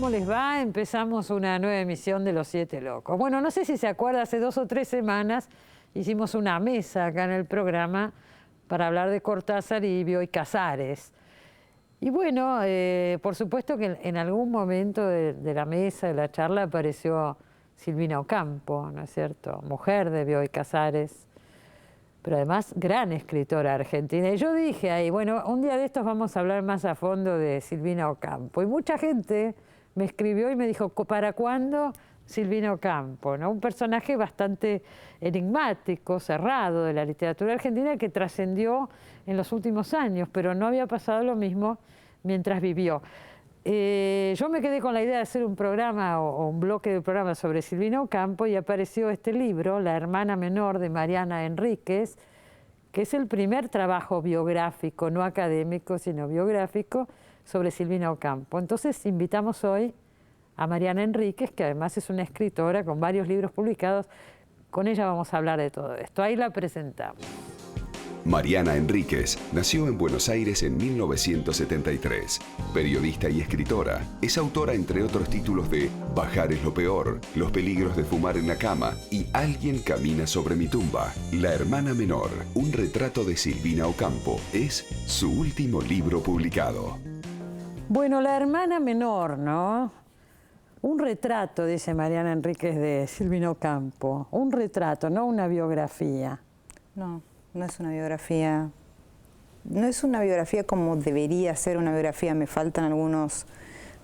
¿cómo les va? Empezamos una nueva emisión de Los Siete Locos. Bueno, no sé si se acuerda, hace 2 o 3 semanas hicimos una mesa acá en el programa para hablar de Cortázar y Bioy Casares. Y bueno, por supuesto que en algún momento de la mesa, de la charla, apareció Silvina Ocampo, ¿no es cierto? Mujer de Bioy Casares, pero además gran escritora argentina. Y yo dije ahí, bueno, un día de estos vamos a hablar más a fondo de Silvina Ocampo. Y mucha gente me escribió y me dijo, ¿para cuándo Silvina Ocampo? ¿No? Un personaje bastante enigmático, cerrado de la literatura argentina que trascendió en los últimos años, pero no había pasado lo mismo mientras vivió. Yo me quedé con la idea de hacer un programa o un bloque de programas sobre Silvina Ocampo y apareció este libro, La hermana menor de Mariana Enríquez, que es el primer trabajo biográfico, no académico, sino biográfico, sobre Silvina Ocampo. Entonces invitamos hoy a Mariana Enríquez, que además es una escritora con varios libros publicados. Con ella vamos a hablar de todo esto. Ahí la presentamos. Mariana Enríquez nació en Buenos Aires en 1973. Periodista y escritora, es autora entre otros títulos de Bajar es lo peor, Los peligros de fumar en la cama y Alguien camina sobre mi tumba. La hermana menor, un retrato de Silvina Ocampo, es su último libro publicado. Bueno, La hermana menor, ¿no? Un retrato, dice Mariana Enríquez, de Silvina Ocampo. Un retrato, no una biografía. No. No es una biografía, no es una biografía como debería ser una biografía. Me faltan algunos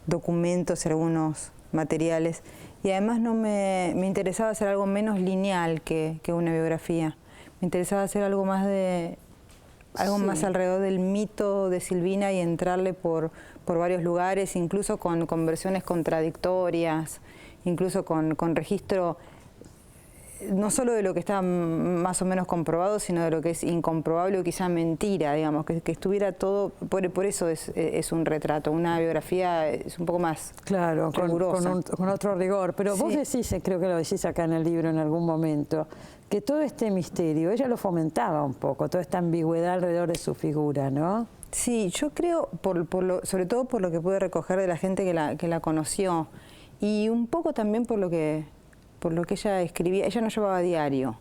documentos y algunos materiales. Y además no me interesaba hacer algo menos lineal que una biografía. Me interesaba hacer algo más más alrededor del mito de Silvina y entrarle por varios lugares, incluso con versiones contradictorias, incluso con registro no solo de lo que está más o menos comprobado, sino de lo que es incomprobable o quizá mentira, digamos, que estuviera todo, por eso es un retrato. Una biografía es un poco más rigurosa. Con otro rigor. Pero vos decís, creo que lo decís acá en el libro en algún momento, que todo este misterio, ella lo fomentaba un poco, toda esta ambigüedad alrededor de su figura, ¿no? Sí, yo creo, sobre todo por lo que pude recoger de la gente que la conoció, y un poco también por lo que ella escribía. Ella no llevaba diario.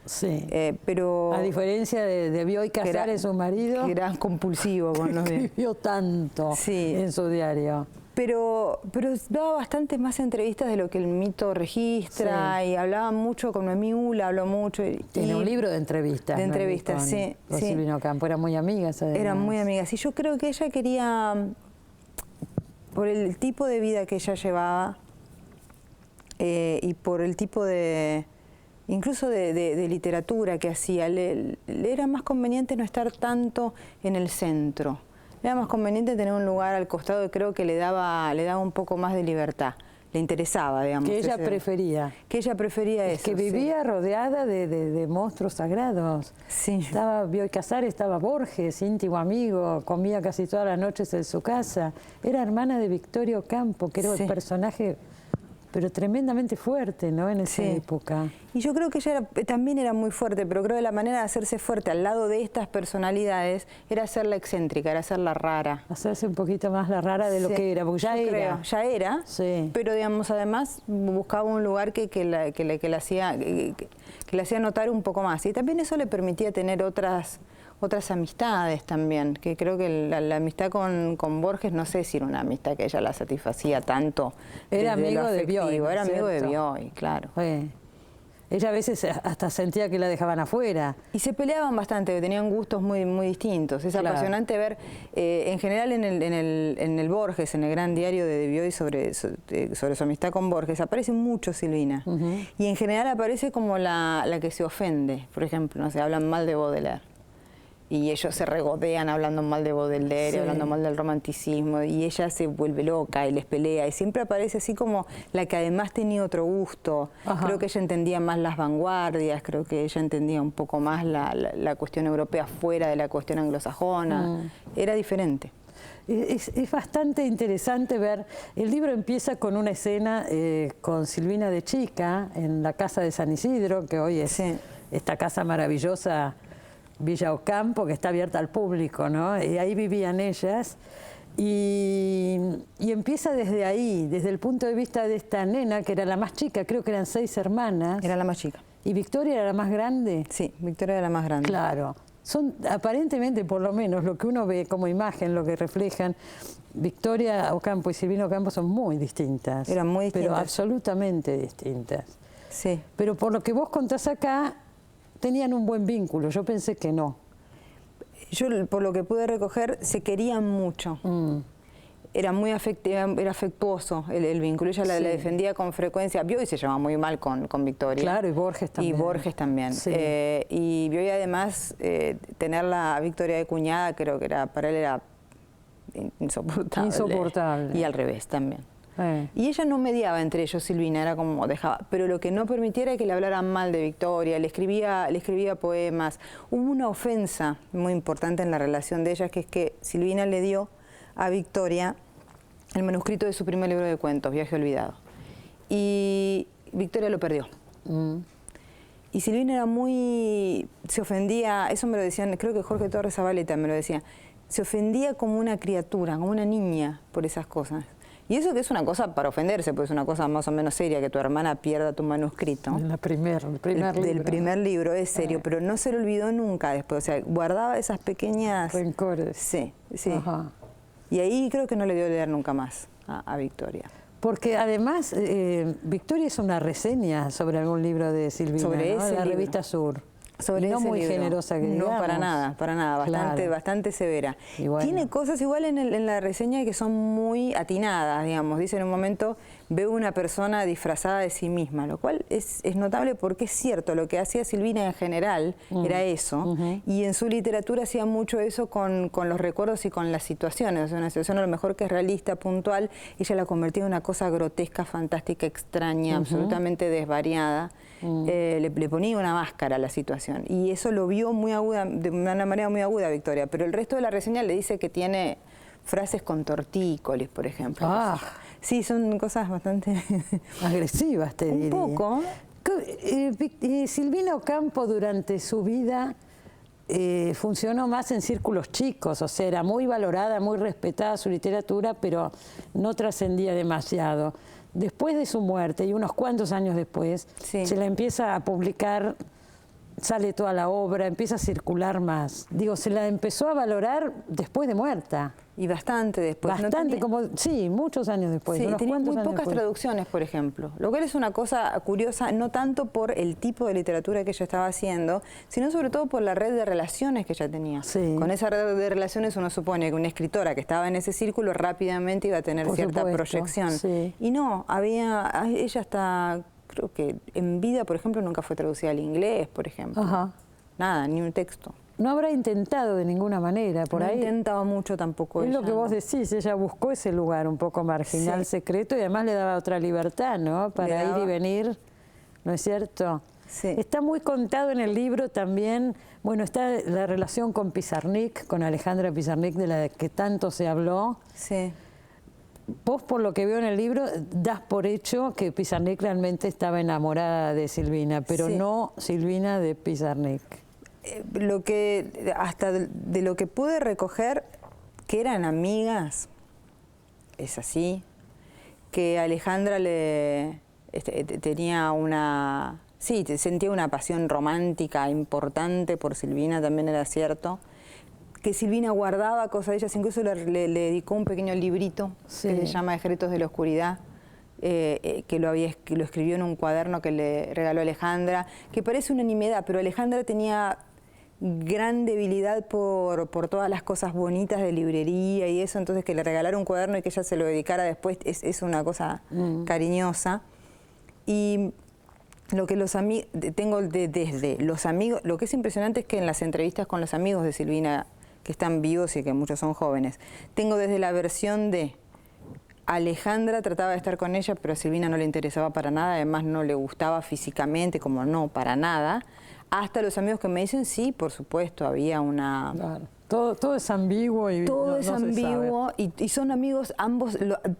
Sí. Pero a diferencia de Bioy Casares, su marido, que era compulsivo con los diarios. Escribió tanto en su diario. Pero daba bastantes más entrevistas de lo que el mito registra, y hablaba mucho con Noemí Ula, habló mucho. Tiene un libro de entrevistas. De entrevistas, con Silvina Ocampo. Eran muy amigas, además. Eran muy amigas. Y yo creo que ella quería, por el tipo de vida que ella llevaba, y por el tipo incluso de literatura que hacía, le era más conveniente no estar tanto en el centro. Le era más conveniente tener un lugar al costado que creo que le daba un poco más de libertad. Le interesaba, digamos. Que ella prefería. Que ella prefería eso. Que vivía rodeada de monstruos sagrados. Sí. Estaba Bioy Casares, estaba Borges, íntimo amigo, comía casi todas las noches en su casa. Era hermana de Victorio Ocampo, que era el personaje, pero tremendamente fuerte, ¿no?, en esa época. Y yo creo que ella también era muy fuerte, pero creo que la manera de hacerse fuerte al lado de estas personalidades era hacerla excéntrica, era hacerla rara. Hacerse un poquito más la rara de lo que era, porque ya era, pero digamos, además buscaba un lugar que le hacía notar un poco más. Y también eso le permitía tener otras amistades también, que creo que la amistad con Borges, no sé si era una amistad que ella la satisfacía tanto. Era amigo de Bioy. Era amigo de Bioy, claro. Ella a veces hasta sentía que la dejaban afuera. Y se peleaban bastante, tenían gustos muy, muy distintos. Es apasionante ver, en general en el Borges, en el gran diario de Bioy sobre su amistad con Borges, aparece mucho Silvina. Y en general aparece como la que se ofende, por ejemplo, no sé, hablan mal de Baudelaire. Y ellos se regodean hablando mal de Baudelaire, hablando mal del romanticismo, y ella se vuelve loca y les pelea, y siempre aparece así como la que además tenía otro gusto. Creo que ella entendía más las vanguardias, creo que ella entendía un poco más la cuestión europea fuera de la cuestión anglosajona. Era diferente. Es bastante interesante ver, el libro empieza con una escena con Silvina de chica en la casa de San Isidro, que hoy es esta casa maravillosa, Villa Ocampo, que está abierta al público, ¿no? Y ahí vivían ellas. Y empieza desde ahí, desde el punto de vista de esta nena, que era la más chica, creo que eran 6 hermanas. Era la más chica. ¿Y Victoria era la más grande? Sí, Victoria era la más grande. Claro. Son aparentemente, por lo menos, lo que uno ve como imagen, lo que reflejan, Victoria Ocampo y Silvina Ocampo son muy distintas. Eran muy distintas. Pero absolutamente distintas. Sí. Pero por lo que vos contás acá, tenían un buen vínculo. Yo pensé que no. Yo, por lo que pude recoger, se querían mucho. Era muy era afectuoso el vínculo. Ella la defendía con frecuencia. Bioy se llevaba muy mal con Victoria. Claro, y Borges también. Y Borges también. Sí. Y Bioy además, tenerla a Victoria de cuñada, creo que para él era insoportable. Insoportable. Y al revés también. Y ella no mediaba entre ellos, Silvina, era como dejaba. Pero lo que no permitía era que le hablaran mal de Victoria, le escribía poemas. Hubo una ofensa muy importante en la relación de ellas, que es que Silvina le dio a Victoria el manuscrito de su primer libro de cuentos, Viaje Olvidado. Y Victoria lo perdió. Y Silvina era se ofendía, eso me lo decían, creo que Jorge Torres Zabaleta me lo decía, se ofendía como una criatura, como una niña por esas cosas. Y eso que es una cosa para ofenderse, pues es una cosa más o menos seria que tu hermana pierda tu manuscrito. El primer libro. Del primer libro, es serio, pero no se lo olvidó nunca después. O sea, guardaba esas pequeñas... rencores. Sí, sí. Ajá. Y ahí creo que no le dio leer nunca más a Victoria. Porque además, Victoria hizo una reseña sobre algún libro de Silvina, sobre ¿no? ese de la libro. Revista Sur. Sobre no ese muy libro. generosa que No, digamos. para nada, bastante severa. Y bueno. Tiene cosas igual en la reseña que son muy atinadas, digamos. Dice en un momento, veo una persona disfrazada de sí misma, lo cual es notable porque es cierto, lo que hacía Silvina en general era eso, y en su literatura hacía mucho eso con los recuerdos y con las situaciones. O sea, una situación a lo mejor que es realista, puntual, ella la convertía en una cosa grotesca, fantástica, extraña, absolutamente desvariada. Le ponía una máscara a la situación y eso lo vio muy aguda, de una manera muy aguda Victoria, pero el resto de la reseña le dice que tiene frases con tortícolis, por ejemplo. Ah. Sí, son cosas bastante agresivas, te diría. Un poco. Silvina Ocampo durante su vida funcionó más en círculos chicos, o sea, era muy valorada, muy respetada su literatura, pero no trascendía demasiado. Después de su muerte y unos cuantos años después, se la empieza a publicar, sale toda la obra, empieza a circular más. Digo, se la empezó a valorar después de muerta. Y bastante después. Bastante, sí, muchos años después. Sí, unos tenía cuantos muy años pocas después. traducciones, por ejemplo. Lo cual es una cosa curiosa, no tanto por el tipo de literatura que ella estaba haciendo, sino sobre todo por la red de relaciones que ella tenía. Sí. Con esa red de relaciones uno supone que una escritora que estaba en ese círculo rápidamente iba a tener cierta proyección. Sí. Y no, ella hasta, creo que en vida, por ejemplo, nunca fue traducida al inglés, por ejemplo. Ajá. Nada, ni un texto. No habrá intentado de ninguna manera, por no ahí. intentaba mucho tampoco Es ella. lo que vos decís, ella buscó ese lugar un poco marginal, secreto, y además le daba otra libertad, ¿no? Para ir y venir, ¿no es cierto? Sí. Está muy contado en el libro también, bueno, está la relación con Pizarnik, con Alejandra Pizarnik, de la que tanto se habló. Sí. Vos, por lo que veo en el libro, das por hecho que Pizarnik realmente estaba enamorada de Silvina, pero no Silvina de Pizarnik. Hasta de lo que pude recoger, que eran amigas, es así, que Alejandra tenía sentía una pasión romántica importante por Silvina, también era cierto, que Silvina guardaba cosas de ellas, incluso le dedicó un pequeño librito que se llama Ejércitos de la Oscuridad, que lo escribió en un cuaderno que le regaló Alejandra, que parece una nimiedad, pero Alejandra tenía gran debilidad por todas las cosas bonitas de librería y eso, entonces que le regalara un cuaderno y que ella se lo dedicara después es una cosa cariñosa. Y lo que tengo desde los amigos, lo que es impresionante es que en las entrevistas con los amigos de Silvina, que están vivos y que muchos son jóvenes, tengo desde la versión de Alejandra trataba de estar con ella, pero a Silvina no le interesaba para nada, además no le gustaba físicamente, como no, para nada, hasta los amigos que me dicen, sí, por supuesto, había una... Claro. Todo es ambiguo y todo no es se ambiguo sabe. y son amigos,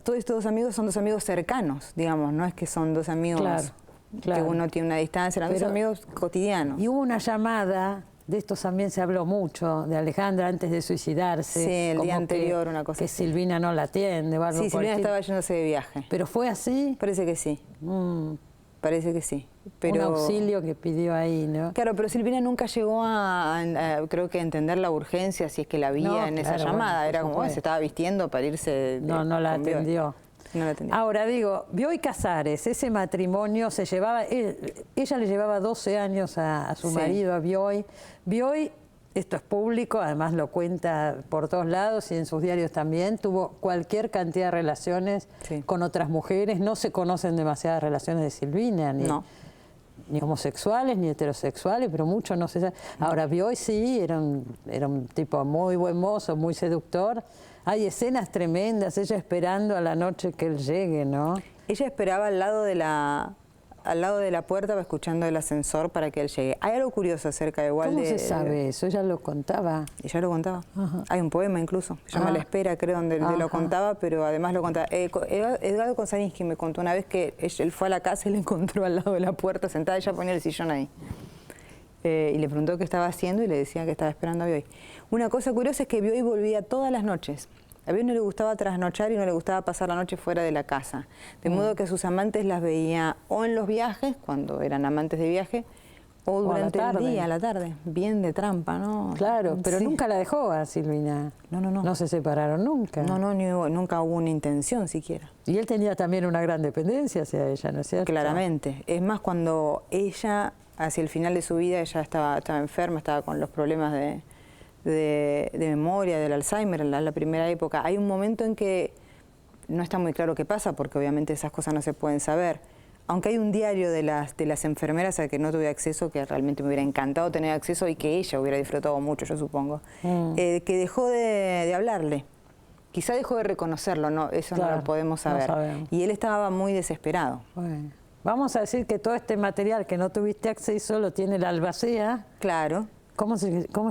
todos estos amigos son dos amigos cercanos, digamos, no es que son dos amigos que uno tiene una distancia, eran dos amigos cotidianos. Y hubo una llamada De esto también se habló mucho, de Alejandra antes de suicidarse. Sí, el día como anterior, una cosa que así. Silvina no la atiende o algo Sí, por Silvina el estaba estilo. yéndose de viaje. ¿Pero fue así? Parece que sí. Parece que sí. Pero, un auxilio que pidió ahí, ¿no? Claro, pero Silvina nunca llegó a creo que a entender la urgencia, si es que la había No, en esa claro, llamada. bueno, Era por como, supuesto. se estaba vistiendo para irse. No la con Bioy. atendió. No la atendió. Ahora digo, Bioy Casares, ese matrimonio se llevaba, ella le llevaba 12 años a su Sí. marido, a Bioy. Bioy, esto es público, además lo cuenta por todos lados y en sus diarios también, tuvo cualquier cantidad de relaciones Sí. con otras mujeres. No se conocen demasiadas relaciones de Silvina, ni homosexuales, ni heterosexuales, pero mucho no se sabe. Ahora, Bioy sí, era un tipo muy buen mozo, muy seductor. Hay escenas tremendas, ella esperando a la noche que él llegue, ¿no? Ella esperaba al lado de la puerta, escuchando el ascensor para que él llegue. Hay algo curioso acerca de ¿Cómo se sabe eso? Ella lo contaba. Ella lo contaba. Ajá. Hay un poema incluso, se llama La Espera, creo, donde Ajá. lo contaba, pero además lo contaba. Edgardo Konzarinsky me contó una vez que él fue a la casa y la encontró al lado de la puerta sentada, ella ponía el sillón ahí. Y le preguntó qué estaba haciendo y le decía que estaba esperando a Bioy. Una cosa curiosa es que Bioy volvía todas las noches. A Bioy no le gustaba trasnochar y no le gustaba pasar la noche fuera de la casa. De modo que sus amantes las veía o en los viajes, cuando eran amantes de viaje, o durante el día, a la tarde. Bien de trampa, ¿no? Claro, pero Sí. nunca la dejó a Silvina. No. No se separaron nunca. No, nunca hubo una intención siquiera. Y él tenía también una gran dependencia hacia ella, ¿no es cierto? Claramente. Es más, cuando ella, hacia el final de su vida, ella estaba enferma, estaba con los problemas de memoria, del Alzheimer, en la primera época, hay un momento en que no está muy claro qué pasa, porque obviamente esas cosas no se pueden saber. Aunque hay un diario de las enfermeras al que no tuve acceso, que realmente me hubiera encantado tener acceso y que ella hubiera disfrutado mucho, yo supongo, que dejó de hablarle. Quizá dejó de reconocerlo, no, eso Claro, no lo podemos saber. no sabemos. Y él estaba muy desesperado. Bueno, vamos a decir que todo este material que no tuviste acceso lo tiene la albacea. Claro. ¿Cómo es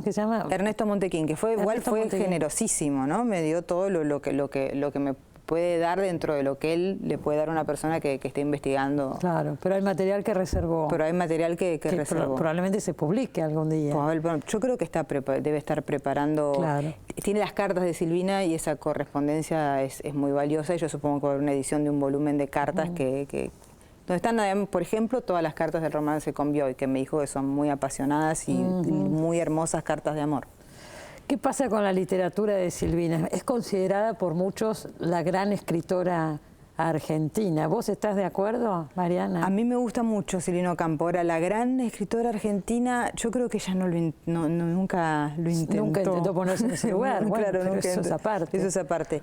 que se llama? Ernesto Montequín, que igual Ernesto fue Montequín. generosísimo, ¿no? Me dio todo lo que me puede dar dentro de lo que él le puede dar a una persona que esté investigando. Claro, pero hay material que reservó. Pero hay material que reservó. Probablemente se publique algún día. Pues, a ver, bueno, yo creo que debe estar preparando. Claro. Tiene las cartas de Silvina y esa correspondencia es muy valiosa. Y yo supongo que va a haber una edición de un volumen de cartas donde están, por ejemplo, todas las cartas del romance con Bioy, que me dijo que son muy apasionadas y muy hermosas cartas de amor. ¿Qué pasa con la literatura de Silvina? Es considerada por muchos la gran escritora argentina. ¿Vos estás de acuerdo, Mariana? A mí me gusta mucho Silvina Ocampo. Ahora, la gran escritora argentina, yo creo que ella nunca lo intentó. Nunca intentó ponerse en ese lugar. Bueno, claro, pero nunca eso es aparte. Eso es aparte.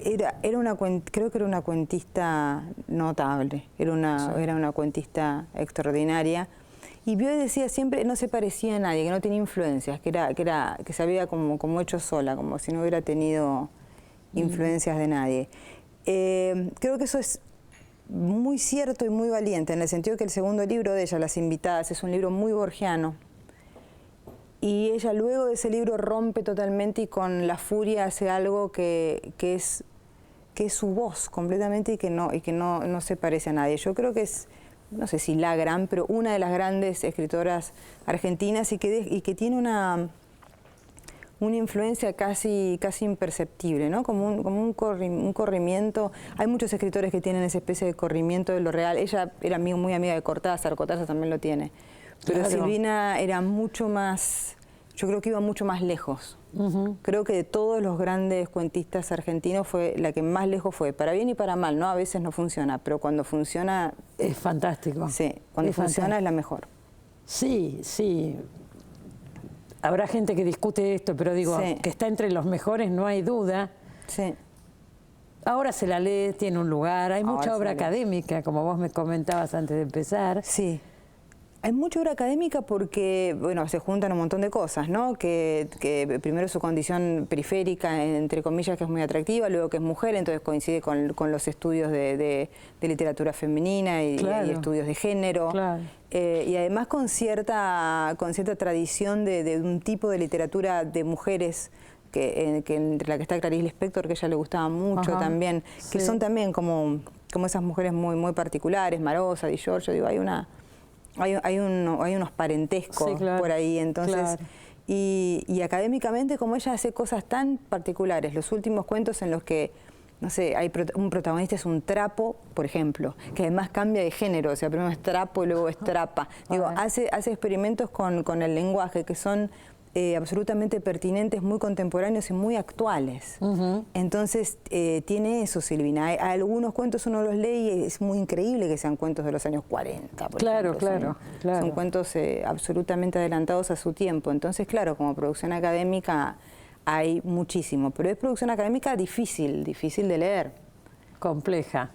Creo que era una cuentista notable, era una cuentista extraordinaria. Y Bioy decía siempre, no se parecía a nadie, que no tenía influencias, que se había como hecho sola, como si no hubiera tenido influencias de nadie. Creo que eso es muy cierto y muy valiente, en el sentido que el segundo libro de ella, Las Invitadas, es un libro muy borgiano. Y ella luego de ese libro rompe totalmente y con la furia hace algo que es su voz completamente y que no se parece a nadie. Yo creo que es, no sé si la gran, pero una de las grandes escritoras argentinas y que tiene una influencia casi imperceptible, ¿no? Como un corrimiento. Hay muchos escritores que tienen esa especie de corrimiento de lo real. Ella era muy amiga de Cortázar también lo tiene. Pero Claro. Silvina era mucho más, yo creo que iba mucho más lejos. Creo que de todos los grandes cuentistas argentinos fue la que más lejos fue, para bien y para mal, ¿no? A veces no funciona, pero cuando funciona... Es fantástico. Sí, cuando funciona es la mejor. Sí. Habrá gente que discute esto, pero digo, Sí. que está entre los mejores, no hay duda. Sí. Ahora se la lee, tiene un lugar, hay Ahora mucha se obra la lee. académica, como vos me comentabas antes de empezar. Sí. Hay mucha obra académica porque, bueno, se juntan un montón de cosas, ¿no? Que primero su condición periférica, entre comillas, que es muy atractiva, luego que es mujer, entonces coincide con los estudios de literatura femenina y estudios de género. Claro. Y además con cierta tradición de un tipo de literatura de mujeres, entre la que está Clarice Lispector, que a ella le gustaba mucho también, que son también como esas mujeres muy, muy particulares, Marosa, Di Giorgio, digo, hay hay unos parentescos Sí, claro, por ahí, entonces... claro. Y académicamente, como ella hace cosas tan particulares, los últimos cuentos en los que, no sé, un protagonista es un trapo, por ejemplo, que además cambia de género, o sea, primero es trapo y luego es trapa. Digo, hace experimentos con el lenguaje que son absolutamente pertinentes, muy contemporáneos y muy actuales. Entonces, tiene eso, Silvina. Hay algunos cuentos uno los lee y es muy increíble que sean cuentos de los años 40, por ejemplo. Claro. Son cuentos absolutamente adelantados a su tiempo. Entonces, claro, como producción académica hay muchísimo, pero es producción académica difícil de leer. Compleja.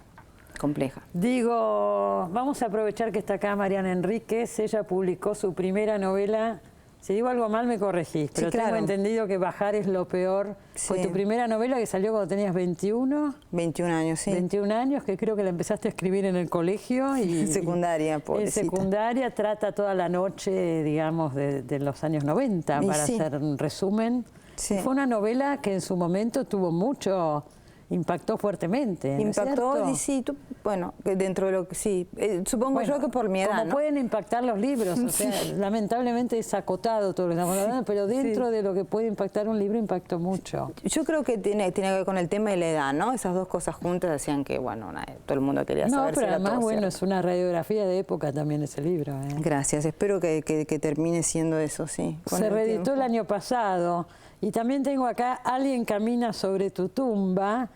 Digo, vamos a aprovechar que está acá Mariana Enríquez. Ella publicó su primera novela. Si digo algo mal me corregís, pero sí, claro. Tengo entendido que Bajar es lo peor. Sí. Fue tu primera novela que salió cuando tenías 21. 21 años, sí. 21 años, que creo que la empezaste a escribir en el colegio. Y, en secundaria, pobrecita. En secundaria trata toda la noche, digamos, de los años 90, para hacer un resumen. Sí. Fue una novela que en su momento tuvo mucho... Impactó fuertemente, ¿no Impactó, y sí, bueno, dentro de lo que sí, supongo yo que por mi edad, como ¿no? pueden impactar los libros, o sea, lamentablemente es acotado todo lo que estamos hablando, pero dentro de lo que puede impactar un libro impactó mucho. Yo creo que tiene que ver con el tema de la edad, ¿no? Esas dos cosas juntas hacían que, bueno, todo el mundo quería saber si era todo cierto. No, pero además, bueno, es una radiografía de época también ese libro. Gracias, espero que termine siendo eso, sí. Se reeditó el año pasado, y también tengo acá Alguien camina sobre tu tumba.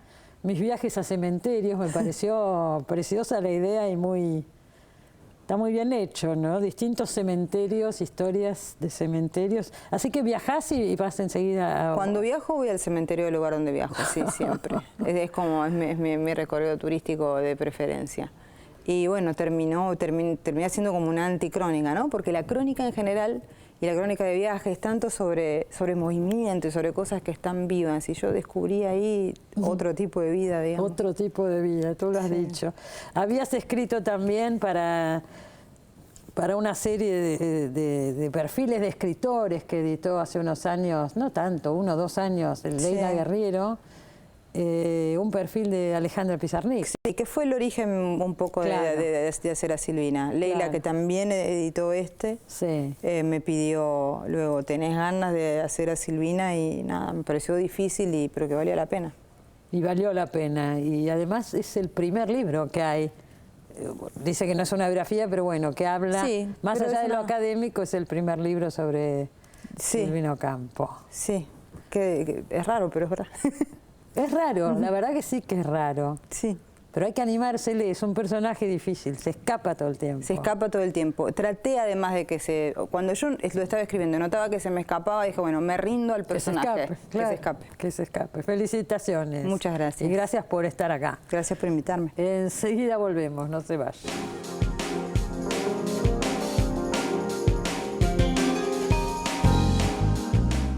Mis viajes a cementerios, me pareció preciosa la idea y está muy bien hecho, ¿no? Distintos cementerios, historias de cementerios. Así que viajás y vas enseguida a... Cuando viajo voy al cementerio del lugar donde viajo, sí, siempre. es mi recorrido turístico de preferencia. Y bueno, terminé haciendo como una anticrónica, ¿no? Porque la crónica en general... Y la crónica de viajes, tanto sobre movimiento y sobre cosas que están vivas. Y yo descubrí ahí otro tipo de vida, digamos. Otro tipo de vida, tú lo has dicho. Habías escrito también para una serie de perfiles de escritores que editó hace unos años, no tanto, 1 o 2 años, Leila Guerriero, un perfil de Alejandra Pizarnik. Sí, que fue el origen un poco de hacer a Silvina. Leila, que también editó me pidió luego, ¿tenés ganas de hacer a Silvina? Y nada, me pareció difícil, pero que valía la pena. Y valió la pena, y además es el primer libro que hay. Dice que no es una biografía, pero bueno, que habla, más allá de lo académico, es el primer libro sobre Silvina Ocampo. Sí, que es raro, pero es verdad. Es raro, la verdad que sí que es raro. Sí. Pero hay que animársele, es un personaje difícil, se escapa todo el tiempo. Se escapa todo el tiempo. Traté además de que cuando yo lo estaba escribiendo, notaba que se me escapaba, dije, bueno, me rindo al personaje. Que se escape. Felicitaciones. Muchas gracias. Y gracias por estar acá. Gracias por invitarme. Enseguida volvemos, no se vayan.